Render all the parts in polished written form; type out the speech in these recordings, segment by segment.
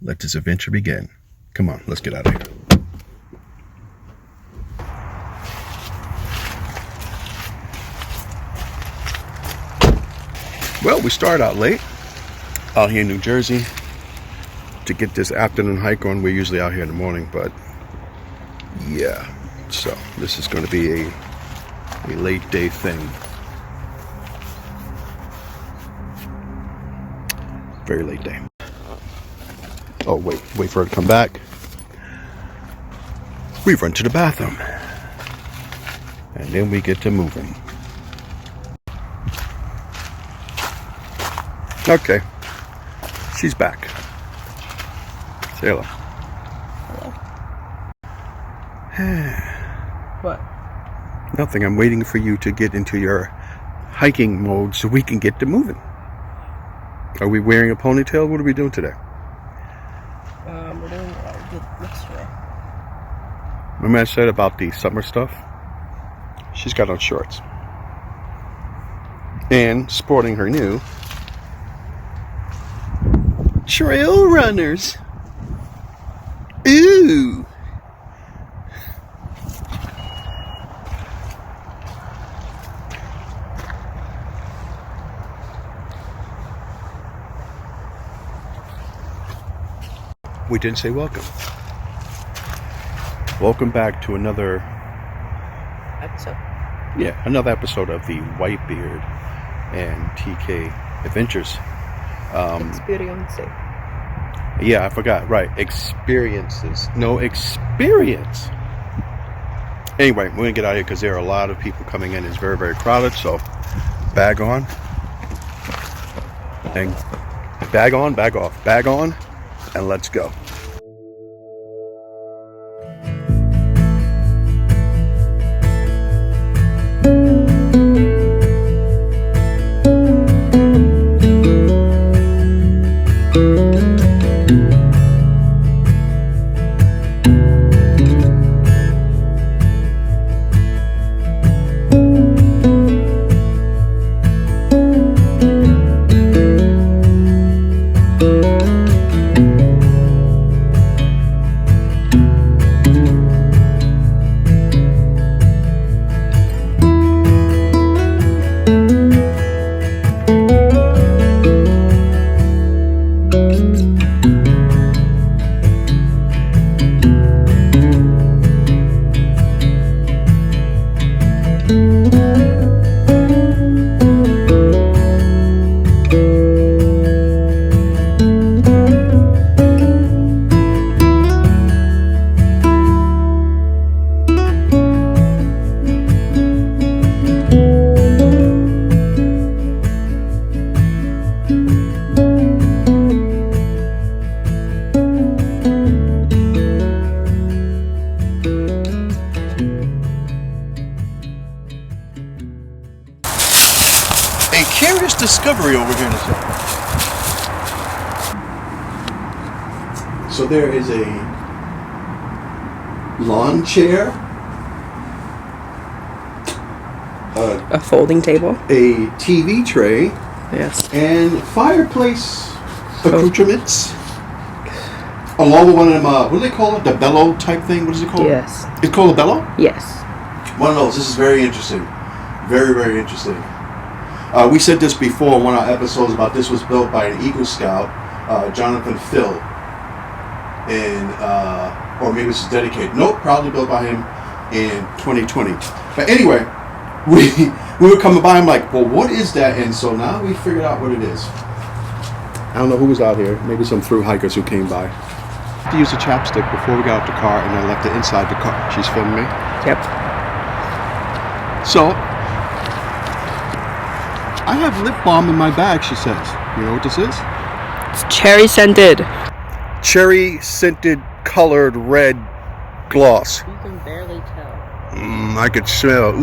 let this adventure begin. Come on, let's get out of here. Well, we started out late out here in New Jersey to get this afternoon hike on. We're usually out here in the morning, but yeah, so this is going to be a late day thing. Very late day. Oh, wait for her to come back. We run to the bathroom and then we get to moving. Okay, she's back. Say hello. Hello. What? Nothing. I'm waiting for you to get into your hiking mode so we can get to moving. Are we wearing a ponytail? What are we doing today? We're doing what I did yesterday. Remember I said about the summer stuff? She's got on shorts. And sporting her new trail runners. Ooh. We didn't say welcome. Welcome back to another Episode. Yeah, another episode of the Whitebeard and TK Adventures. Experience. Yeah, I forgot. Right, experiences. No experience. Anyway, we're gonna get out of here because there are a lot of people coming in. It's very, very crowded. So, bag on, and bag on, bag off, bag on, and let's go. Curious discovery over here in this area. So there is a lawn chair, A folding table. a TV tray, Yes. and fireplace accoutrements. Along with one of them, what do they call it? The bellow type thing? What is it called? Yes. It's called a bellow? Yes. One of those. This is very interesting. Very, very interesting. We said this before in one of our episodes about this was built by an Eagle Scout, Jonathan Phil, and or maybe this is dedicated. Nope, probably built by him in 2020. But anyway, we were coming by. I'm like, well, what is that? And so now we figured out what it is. I don't know who was out here. Maybe some thru hikers who came by. I used a chapstick before we got out the car, and I left it inside the car. She's filming me. Yep. So, I have lip balm in my bag, she says. You know what this is? It's cherry scented. Cherry scented colored red gloss. You can barely tell. I could smell.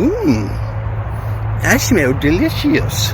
I smell delicious.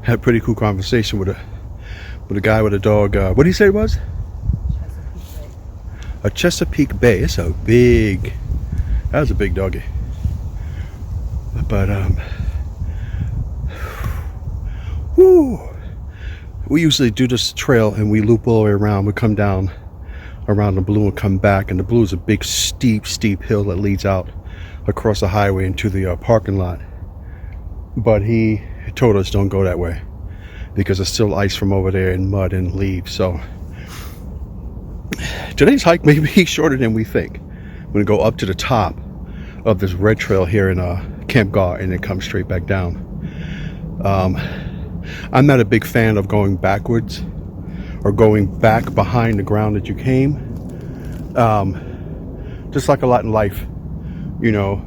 Had a pretty cool conversation with a guy with a dog. What did he say it was? A Chesapeake Bay. It's a big. That was a big doggy. But whoo. We usually do this trail and we loop all the way around. We come down around the Blue and come back, and the Blue is a big steep hill that leads out across the highway into the parking lot. But he told us don't go that way because there's still ice from over there and mud and leaves. So today's hike may be shorter than we think. We're gonna go up to the top of this red trail here in Camp Gar and then come straight back down. I'm not a big fan of going backwards or going back behind the ground that you came. Just like a lot in life, you know,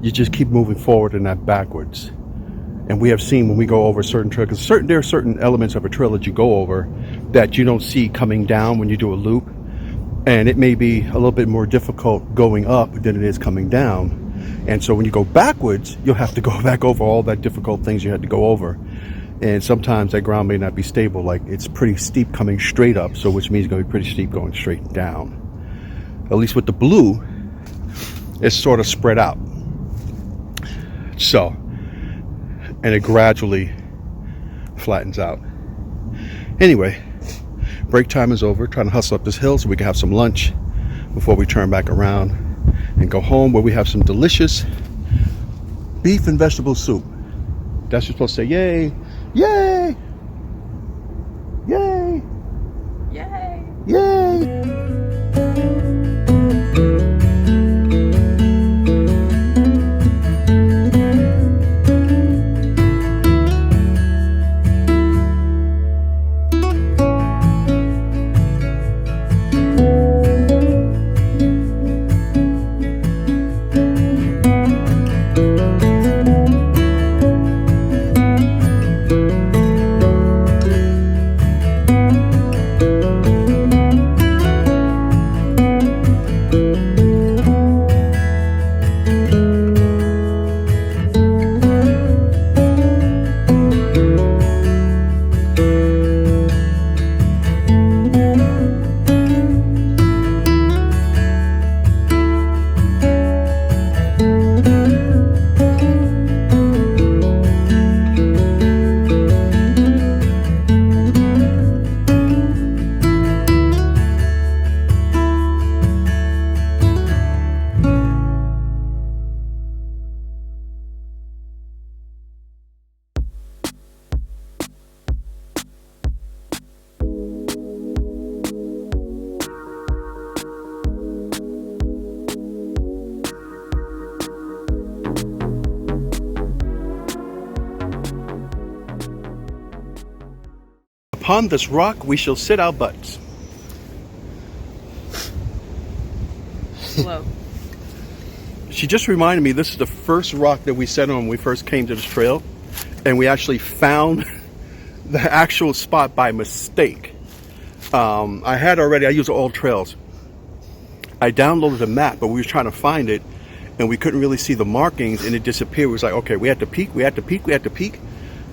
you just keep moving forward and not backwards. And we have seen when we go over certain trails, because there are certain elements of a trail that you go over that you don't see coming down when you do a loop. And it may be a little bit more difficult going up than it is coming down. And so when you go backwards, you'll have to go back over all that difficult things you had to go over. And sometimes that ground may not be stable. Like it's pretty steep coming straight up, so which means it's going to be pretty steep going straight down. At least with the Blue, it's sort of spread out. So, and it gradually flattens out. Anyway, break time is over. Trying to hustle up this hill so we can have some lunch before we turn back around and go home, where we have some delicious beef and vegetable soup. That's you're supposed to say, yay, yay, yay, Yay! yay. Upon this rock we shall sit our butts. Hello. She just reminded me this is the first rock that we sat on when we first came to this trail, and we actually found the actual spot by mistake. I use all trails. I downloaded a map, but we were trying to find it and we couldn't really see the markings and it disappeared. It was like, okay, we had to peek.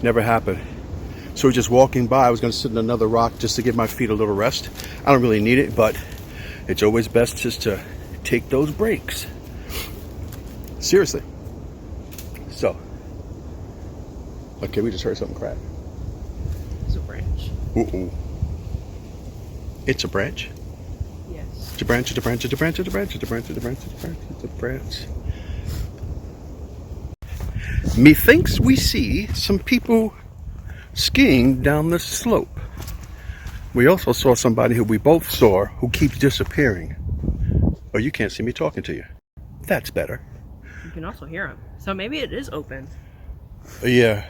Never happened. So we're just walking by. I was going to sit on another rock just to give my feet a little rest. I don't really need it, but it's always best just to take those breaks. Seriously. So, okay, we just heard something crack. It's a branch. Uh-oh. It's a branch? Yes. It's a branch, it's a branch, it's a branch, it's a branch, it's a branch, it's a branch, it's a branch, it's a branch. Methinks we see some people skiing down the slope. We also saw somebody who we both saw who keeps disappearing. Oh, you can't see me talking to you. That's better. You can also hear them. So maybe it is open. Yeah.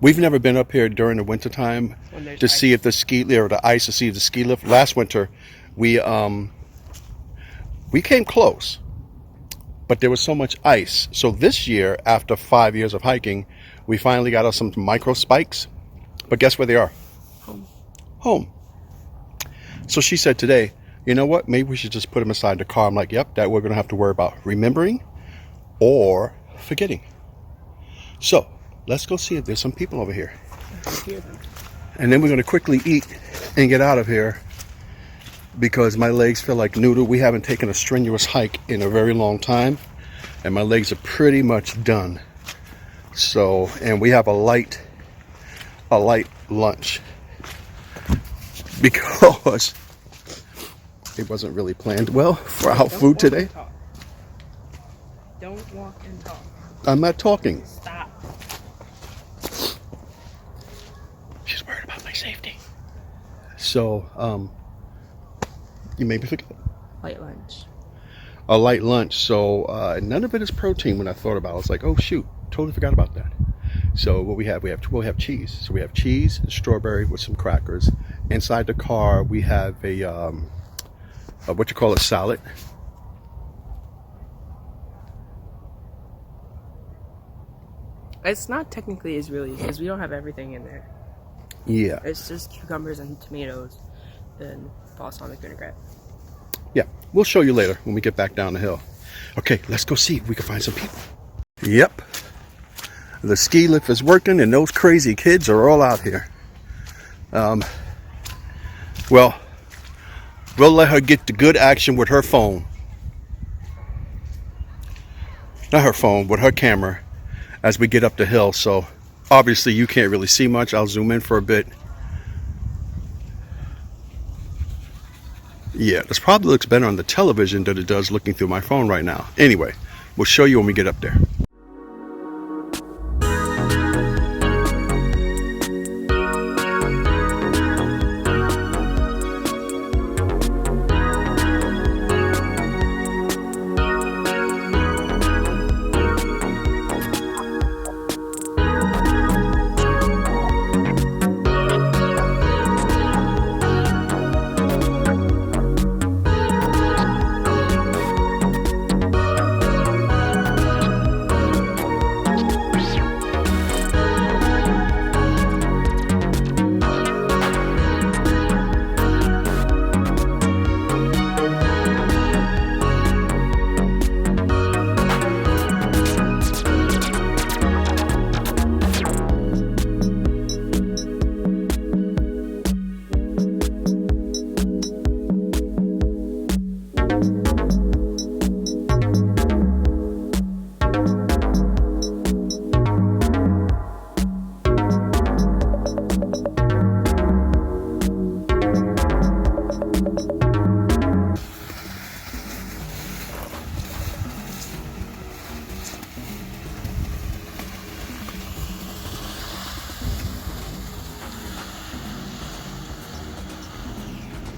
We've never been up here during the winter time to ice. see if the ski or the ice to see if the ski lift. Last winter we came close, but there was so much ice. So this year, after 5 years of hiking, we finally got us some micro spikes. But guess where they are? Home. So she said today, you know what? Maybe we should just put them inside the car. I'm like, yep, that we're going to have to worry about remembering or forgetting. So let's go see if there's some people over here. I hear them. And then we're going to quickly eat and get out of here because my legs feel like noodle. We haven't taken a strenuous hike in a very long time, and my legs are pretty much done. So, and we have a light lunch because it wasn't really planned well for our food today. Don't walk and talk. I'm not talking. Stop. She's worried about my safety. So, you made me forget. Light lunch. A light lunch. So, none of it is protein when I thought about it. I was like, oh shoot, totally forgot about that. So what we have cheese. So we have cheese and strawberry with some crackers. Inside the car, we have a what you call a salad. It's not technically Israeli because we don't have everything in there. Yeah. It's just cucumbers and tomatoes and balsamic vinaigrette. Yeah, we'll show you later when we get back down the hill. Okay, let's go see if we can find some people. Yep. The ski lift is working and those crazy kids are all out here. Well, we'll let her get the good action with her phone. Not her phone, with her camera as we get up the hill. So obviously you can't really see much. I'll zoom in for a bit. Yeah, this probably looks better on the television than it does looking through my phone right now. Anyway, we'll show you when we get up there.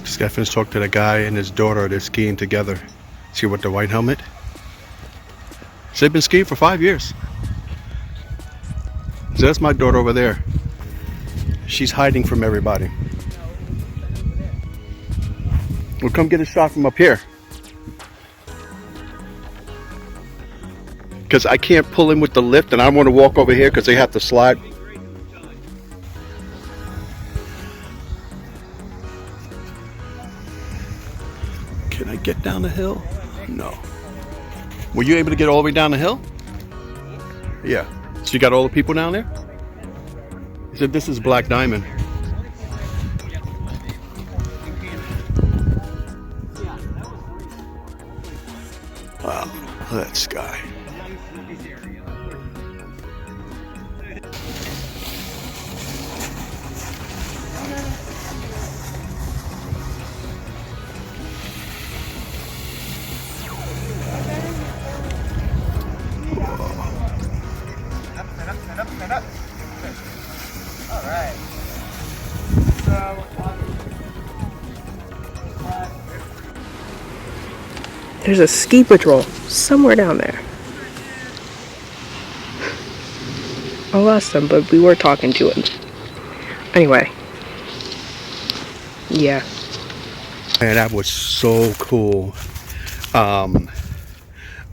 Just got finished talking to the guy and his daughter. They're skiing together. See with the white helmet? So they've been skiing for 5 years. So that's my daughter over there. She's hiding from everybody. We'll come get a shot from up here. Because I can't pull in with the lift and I want to walk over here because they have to slide. Can I get down the hill? No. Were you able to get all the way down the hill? Yeah. So you got all the people down there? He said this is Black Diamond. Wow, that sky. There's a ski patrol somewhere down there. I lost them, but we were talking to him. Anyway. Yeah. And that was so cool. I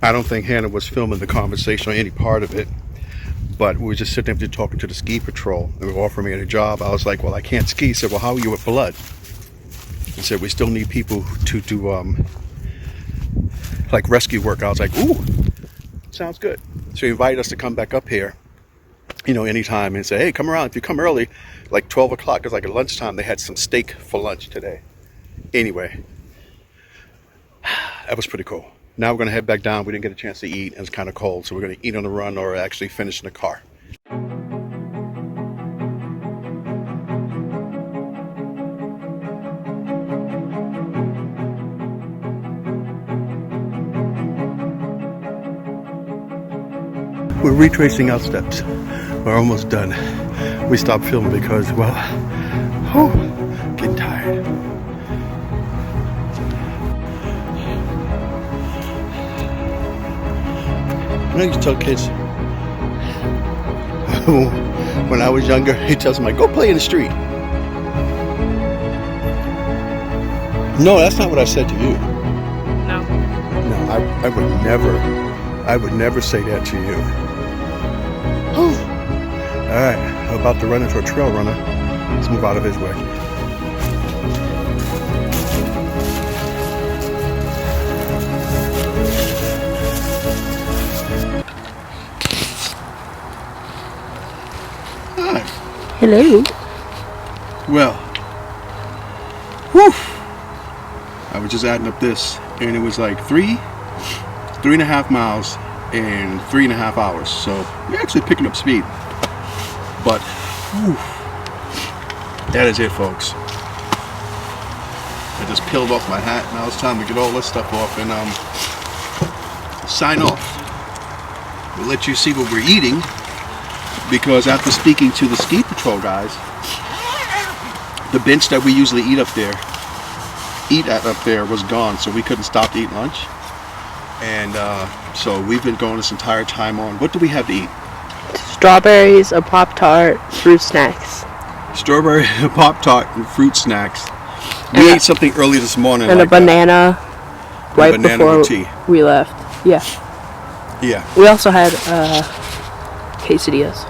don't think Hannah was filming the conversation or any part of it, but we were just sitting there talking to the ski patrol and they were offering me a job. I was like, well, I can't ski. He said, well, how are you with blood? He said, we still need people to do like rescue work. I was like, ooh, sounds good. So he invited us to come back up here anytime and say, hey, come around. If you come early, like 12 o'clock, it's like at lunchtime, they had some steak for lunch today. Anyway, that was pretty cool. Now we're going to head back down. We didn't get a chance to eat, and it's kind of cold, so we're going to eat on the run or actually finish in the car. We're retracing our steps. We're almost done. We stopped filming because, well, getting tired. I used to tell kids, when I was younger, he tells them, like, go play in the street. No, that's not what I said to you. No. No, I would never say that to you. All right, I'm about to run into a trail runner. Let's move out of his way. Hi. Hello. Well, whew. I was just adding up this, and it was like 3.5 miles in 3.5 hours. So we're actually picking up speed. But whew, that is it, folks. I just peeled off my hat. Now it's time to get all this stuff off and sign off. We'll let you see what we're eating, because after speaking to the ski patrol guys, the bench that we usually eat at up there was gone, so we couldn't stop to eat lunch. And so we've been going this entire time on. What do we have to eat? Strawberries, a Pop-Tart, fruit snacks. Strawberry, Pop-Tart, and fruit snacks. We ate something early this morning. And like a banana right banana before with tea. we left. Yeah. Yeah. We also had quesadillas.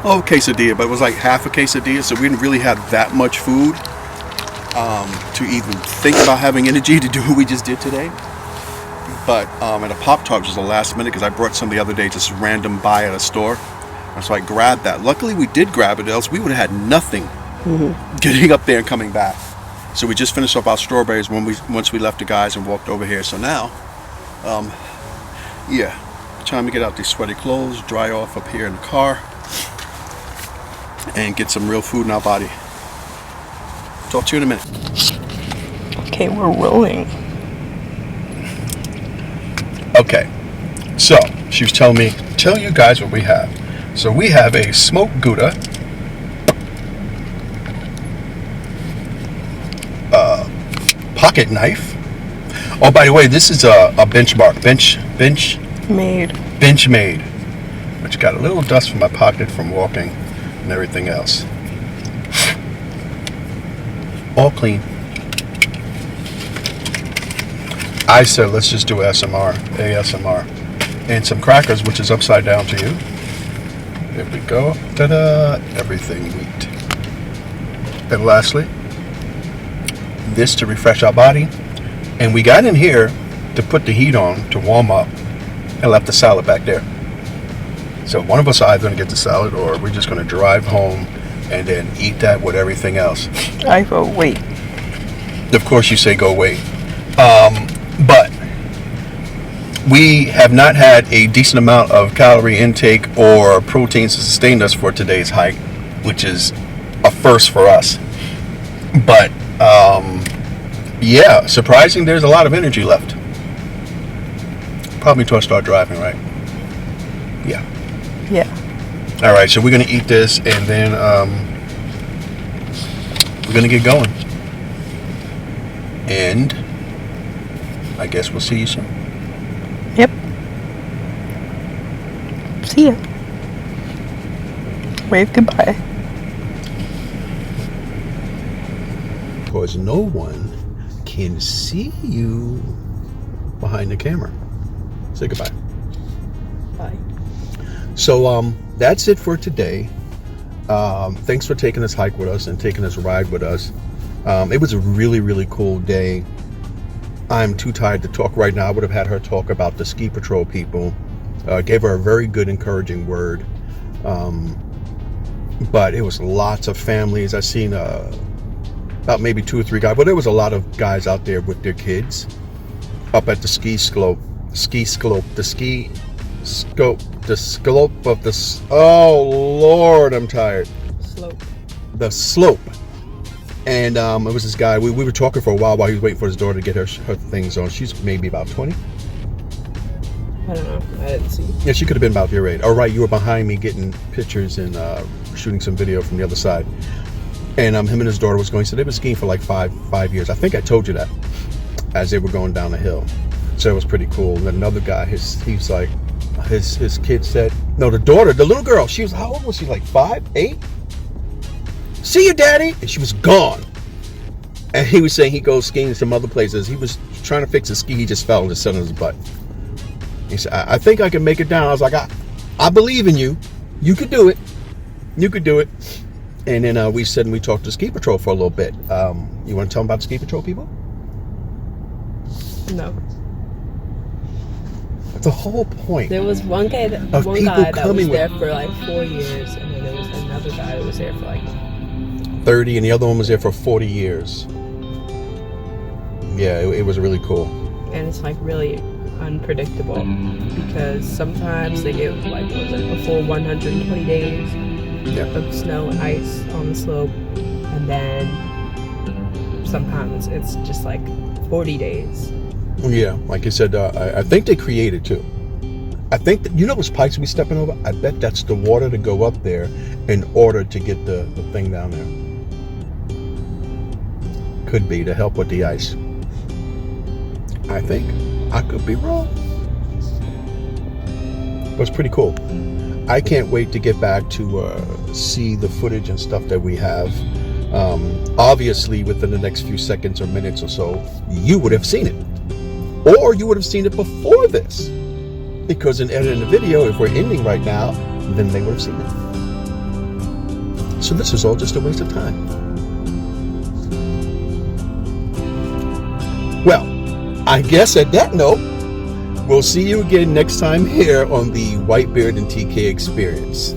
Oh, quesadilla, but it was like half a quesadilla, so we didn't really have that much food to even think about having energy to do what we just did today. But and a Pop-Tart was the last minute because I brought some the other day, just random buy at a store. And so I grabbed that. Luckily we did grab it, else we would have had nothing getting up there and coming back. So we just finished up our strawberries once we left the guys and walked over here. So now, yeah, time to get out these sweaty clothes, dry off up here in the car, and get some real food in our body. Talk to you in a minute. Okay, we're rolling. Okay, so she was telling me, tell you guys what we have. So we have a smoked Gouda, pocket knife. Oh, by the way, this is a benchmark, bench made, which got a little dust from my pocket from walking and everything else. All clean. I said, let's just do ASMR. And some crackers, which is upside down to you. There we go. Ta-da! Everything wheat. And lastly, this to refresh our body. And we got in here to put the heat on to warm up and left the salad back there. So one of us are either going to get the salad or we're just going to drive home and then eat that with everything else. I vote wait. Of course you say go wait. But we have not had a decent amount of calorie intake or proteins to sustain us for today's hike, which is a first for us. But yeah, surprising there's a lot of energy left. Probably until I start driving, right? Yeah. All right, so we're gonna eat this and then we're gonna get going. And I guess we'll see you soon. Yep. See ya. Wave goodbye. Because no one can see you behind the camera. Say goodbye. Bye. So that's it for today. Thanks for taking this hike with us and taking this ride with us. It was a really, really cool day. I'm too tired to talk right now. I would have had her talk about the ski patrol people. Gave her a very good, encouraging word. But it was lots of families. I seen about maybe 2 or 3 guys, but there was a lot of guys out there with their kids up at the ski slope of the, oh Lord, I'm tired. The slope. And it was this guy, we were talking for a while he was waiting for his daughter to get her things on. She's maybe about 20. I don't know, I didn't see. Yeah, she could have been about your age. Oh right, you were behind me getting pictures and shooting some video from the other side. And him and his daughter was going, so they've been skiing for like five years. I think I told you that as they were going down the hill. So it was pretty cool. And another guy, he's like, his kid said, no, the daughter, the little girl, she was, how old was she, like 5, 8? See you, daddy. And she was gone. And he was saying he goes skiing in some other places. He was trying to fix his ski. He just fell and just sat on his butt. He said, I think I can make it down. I was like, I believe in you. You could do it. You could do it. And then we talked to Ski Patrol for a little bit. You want to tell them about the Ski Patrol people? No. The whole point. There was one guy that was there for like 4 years, and then there was another guy that was there for like 30, and the other one was there for 40 years. Yeah, it was really cool. And it's like really unpredictable because sometimes they get like a full 120 days of snow and ice on the slope, and then sometimes it's just like 40 days. Yeah, like I said, I think they created too. I think that, you know those pipes we stepping over? I bet that's the water to go up there in order to get the thing down there. Could be to help with the ice. I think. I could be wrong. But it's pretty cool. I can't wait to get back to see the footage and stuff that we have. Obviously, within the next few seconds or minutes or so, you would have seen it. Or you would have seen it before this. Because in editing the video, if we're ending right now, then they would have seen it. So this is all just a waste of time. Well, I guess at that note, we'll see you again next time here on the Whitebeard and TK Experience.